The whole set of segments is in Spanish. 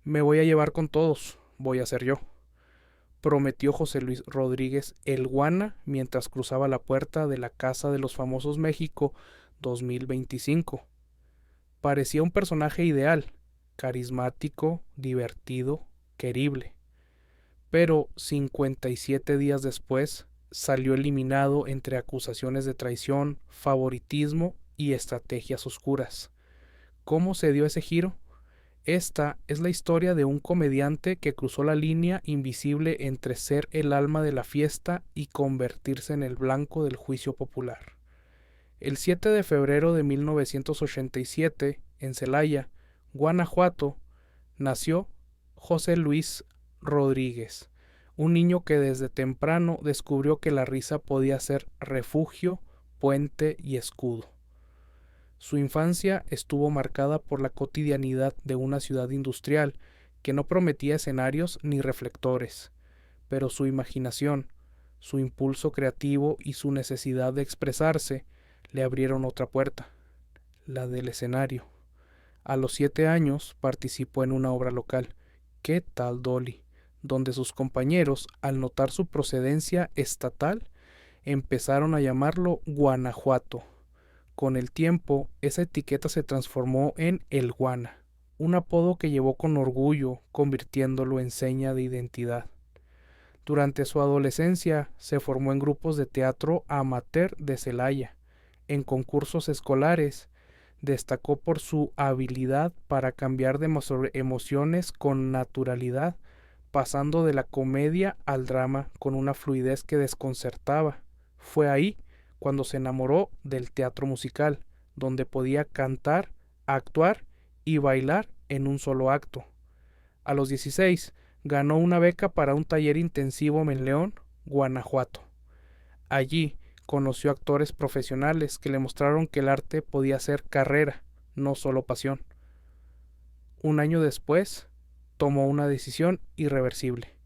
Me voy a llevar con todos, voy a ser yo, prometió José Luis Rodríguez el Guana mientras cruzaba la puerta de la Casa de los Famosos México 2025. Parecía un personaje ideal, carismático, divertido, querible. Pero 57 días después salió eliminado entre acusaciones de traición, favoritismo y estrategias oscuras. ¿Cómo se dio ese giro? Esta es la historia de un comediante que cruzó la línea invisible entre ser el alma de la fiesta y convertirse en el blanco del juicio popular. El 7 de febrero de 1987, en Celaya, Guanajuato, nació José Luis Rodríguez, un niño que desde temprano descubrió que la risa podía ser refugio, puente y escudo. Su infancia estuvo marcada por la cotidianidad de una ciudad industrial que no prometía escenarios ni reflectores, pero su imaginación, su impulso creativo y su necesidad de expresarse le abrieron otra puerta, la del escenario. A los 7 años participó en una obra local, ¿Qué tal Dolly?, donde sus compañeros, al notar su procedencia estatal, empezaron a llamarlo Guanajuato. Con el tiempo, esa etiqueta se transformó en El Guana, un apodo que llevó con orgullo, convirtiéndolo en seña de identidad. Durante su adolescencia se formó en grupos de teatro amateur de Celaya, en concursos escolares. Destacó por su habilidad para cambiar de emociones con naturalidad, pasando de la comedia al drama con una fluidez que desconcertaba. Fue ahí cuando se enamoró del teatro musical, donde podía cantar, actuar y bailar en un solo acto. A los 16 ganó una beca para un taller intensivo en León, Guanajuato. Allí conoció actores profesionales que le mostraron que el arte podía ser carrera, no solo pasión. Un año después, tomó una decisión irreversible: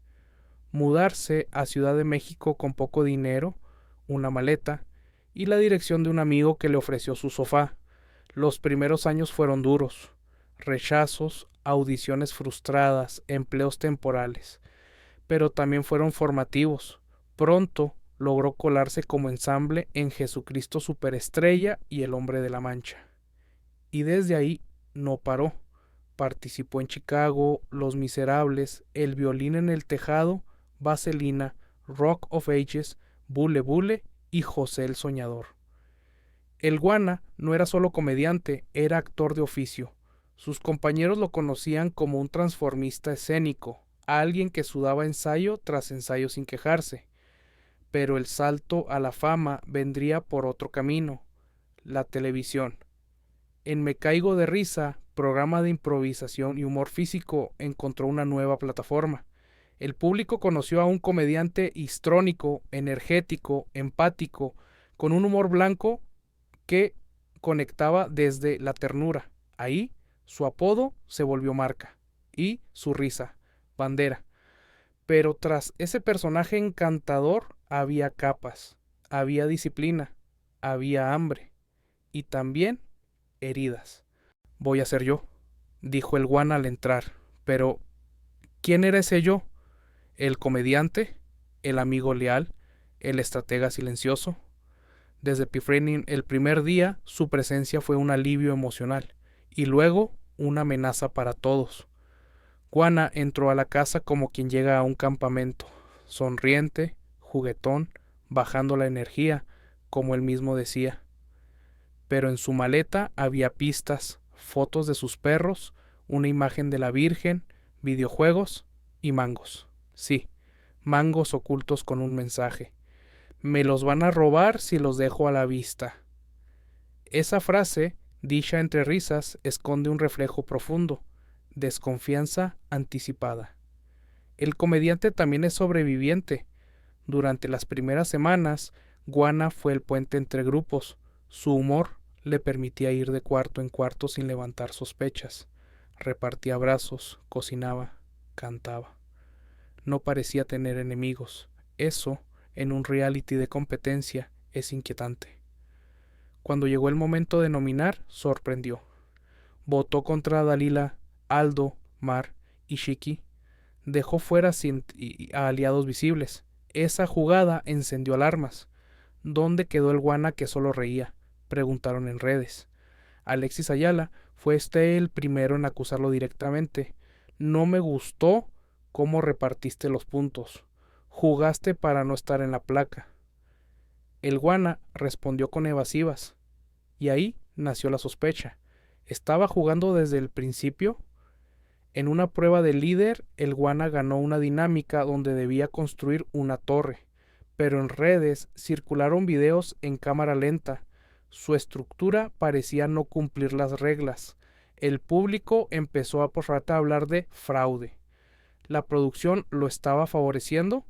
mudarse a Ciudad de México con poco dinero, una maleta y la dirección de un amigo que le ofreció su sofá. Los primeros años fueron duros: rechazos, audiciones frustradas, empleos temporales, pero también fueron formativos. Pronto logró colarse como ensamble en Jesucristo Superestrella y El Hombre de la Mancha. Y desde ahí no paró. Participó en Chicago, Los Miserables, El Violín en el Tejado, Vaselina, Rock of Ages, Bule Bule y José el Soñador. El Guana no era solo comediante, era actor de oficio. Sus compañeros lo conocían como un transformista escénico, alguien que sudaba ensayo tras ensayo sin quejarse. Pero el salto a la fama vendría por otro camino: la televisión. En Me Caigo de Risa, programa de improvisación y humor físico, encontró una nueva plataforma. El público conoció a un comediante histrónico, energético, empático, con un humor blanco que conectaba desde la ternura. Ahí, su apodo se volvió marca y su risa, bandera. Pero tras ese personaje encantador había capas, había disciplina, había hambre y también heridas. Voy a ser yo, dijo el Guana al entrar. Pero, ¿quién era ese yo? ¿El comediante? ¿El amigo leal? ¿El estratega silencioso? Desde Epifrenin el primer día, su presencia fue un alivio emocional y luego una amenaza para todos. Guana entró a la casa como quien llega a un campamento, sonriente, juguetón, bajando la energía, como él mismo decía. Pero en su maleta había pistas, fotos de sus perros, una imagen de la Virgen, videojuegos y mangos. Sí, mangos ocultos con un mensaje: me los van a robar si los dejo a la vista. Esa frase, dicha entre risas, esconde un reflejo profundo: desconfianza anticipada. El comediante también es sobreviviente. Durante las primeras semanas, Guana fue el puente entre grupos. Su humor le permitía ir de cuarto en cuarto sin levantar sospechas. Repartía abrazos, cocinaba, cantaba. No parecía tener enemigos. Eso, en un reality de competencia, es inquietante. Cuando llegó el momento de nominar, sorprendió. Votó contra Dalila, Aldo, Mar Ishiki dejó fuera a aliados visibles. Esa jugada encendió alarmas. ¿Dónde quedó el guana que solo reía?, preguntaron en redes. Alexis Ayala fue el primero en acusarlo directamente. No me gustó cómo repartiste los puntos. Jugaste para no estar en la placa. El guana respondió con evasivas. Y ahí nació la sospecha. ¿Estaba jugando desde el principio? En una prueba de líder, el guana ganó una dinámica donde debía construir una torre, pero en redes circularon videos en cámara lenta. Su estructura parecía no cumplir las reglas. El público empezó a por rato a hablar de fraude. ¿La producción lo estaba favoreciendo?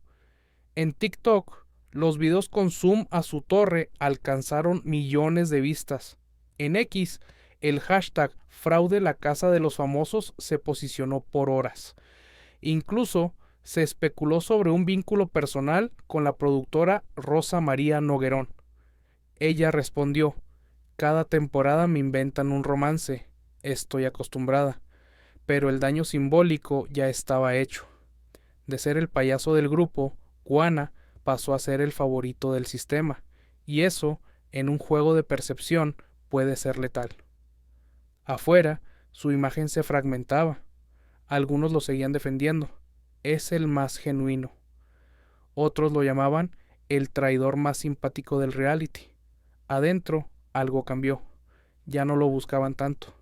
En TikTok, los videos con zoom a su torre alcanzaron millones de vistas. En X, el hashtag fraude la casa de los famosos se posicionó por horas. Incluso se especuló sobre un vínculo personal con la productora Rosa María Noguerón. Ella respondió: cada temporada me inventan un romance, estoy acostumbrada, pero el daño simbólico ya estaba hecho. De ser el payaso del grupo, Guana pasó a ser el favorito del sistema, y eso, en un juego de percepción, puede ser letal. Afuera, su imagen se fragmentaba. Algunos lo seguían defendiendo. Es el más genuino. Otros lo llamaban el traidor más simpático del reality. Adentro, algo cambió. Ya no lo buscaban tanto.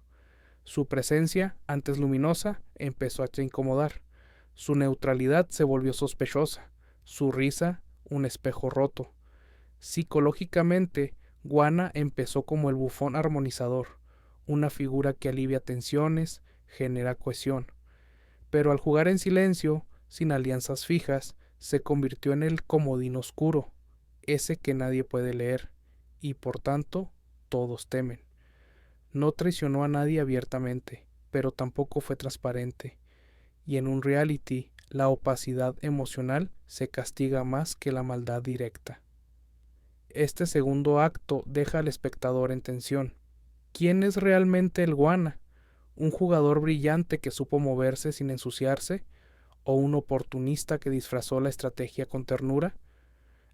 Su presencia, antes luminosa, empezó a incomodar. Su neutralidad se volvió sospechosa. Su risa, un espejo roto. Psicológicamente, Guana empezó como el bufón armonizador, una figura que alivia tensiones, genera cohesión. Pero al jugar en silencio, sin alianzas fijas, se convirtió en el comodín oscuro, ese que nadie puede leer, y por tanto, todos temen. No traicionó a nadie abiertamente, pero tampoco fue transparente, y en un reality, la opacidad emocional se castiga más que la maldad directa. Este segundo acto deja al espectador en tensión. ¿Quién es realmente el Guana? ¿Un jugador brillante que supo moverse sin ensuciarse? ¿O un oportunista que disfrazó la estrategia con ternura?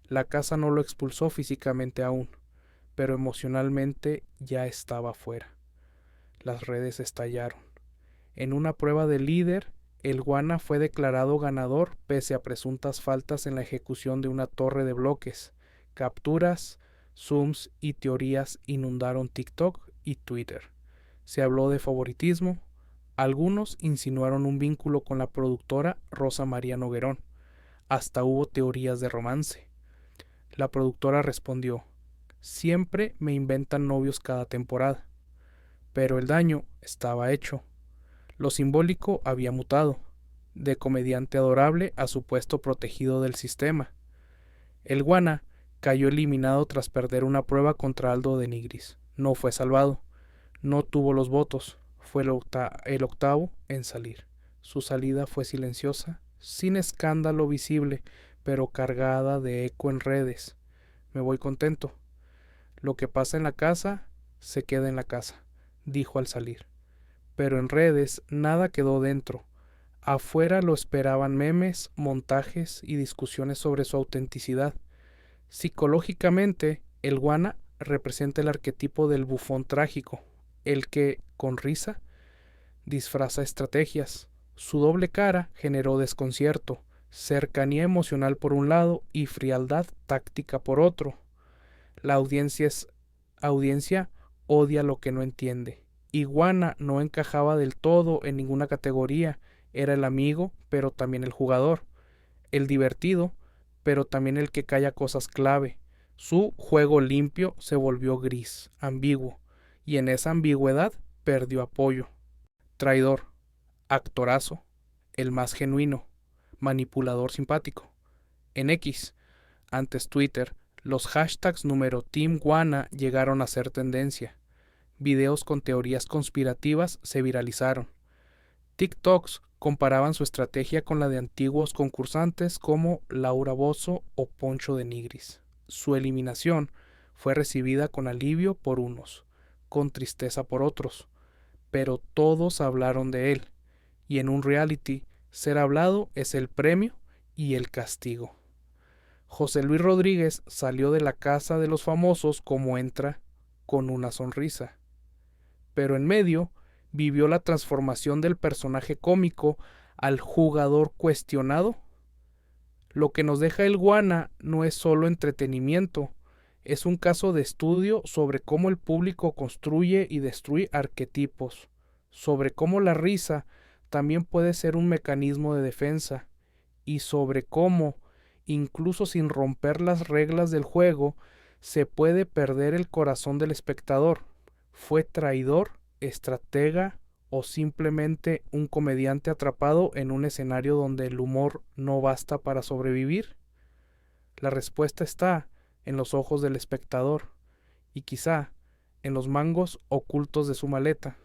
La casa no lo expulsó físicamente aún, pero emocionalmente ya estaba fuera. Las redes estallaron. En una prueba de líder, el Guana fue declarado ganador pese a presuntas faltas en la ejecución de una torre de bloques. Capturas, zooms y teorías inundaron TikTok y Twitter. Se habló de favoritismo. Algunos insinuaron un vínculo con la productora Rosa María Noguerón. Hasta hubo teorías de romance. La productora respondió: siempre me inventan novios cada temporada. Pero el daño estaba hecho. Lo simbólico había mutado, de comediante adorable a supuesto protegido del sistema. El Guana cayó eliminado tras perder una prueba contra Aldo de Nigris. No fue salvado. No tuvo los votos. Fue el octavo en salir. Su salida fue silenciosa, sin escándalo visible, pero cargada de eco en redes. Me voy contento. Lo que pasa en la casa, se queda en la casa, dijo al salir. Pero en redes nada quedó dentro. Afuera lo esperaban memes, montajes y discusiones sobre su autenticidad. Psicológicamente, el Guana representa el arquetipo del bufón trágico, el que, con risa, disfraza estrategias. Su doble cara generó desconcierto, cercanía emocional por un lado y frialdad táctica por otro. La audiencia odia lo que no entiende. Guana no encajaba del todo en ninguna categoría. Era el amigo, pero también el jugador. El divertido, pero también el que calla cosas clave. Su juego limpio se volvió gris, ambiguo, y en esa ambigüedad perdió apoyo. Traidor, actorazo, el más genuino, manipulador simpático. En X, antes Twitter, los hashtags número Team Guana llegaron a ser tendencia. Videos con teorías conspirativas se viralizaron. TikToks comparaban su estrategia con la de antiguos concursantes como Laura Bozzo o Poncho de Nigris. Su eliminación fue recibida con alivio por unos, con tristeza por otros, pero todos hablaron de él. y en un reality, ser hablado es el premio y el castigo. José Luis Rodríguez salió de la casa de los famosos como entra, con una sonrisa. Pero en medio vivió la transformación del personaje cómico al jugador cuestionado. Lo que nos deja el Guana no es solo entretenimiento, es un caso de estudio sobre cómo el público construye y destruye arquetipos, sobre cómo la risa también puede ser un mecanismo de defensa, y sobre cómo, incluso sin romper las reglas del juego, se puede perder el corazón del espectador. ¿Fue traidor, estratega o simplemente un comediante atrapado en un escenario donde el humor no basta para sobrevivir? La respuesta está en los ojos del espectador y quizá en los mangos ocultos de su maleta.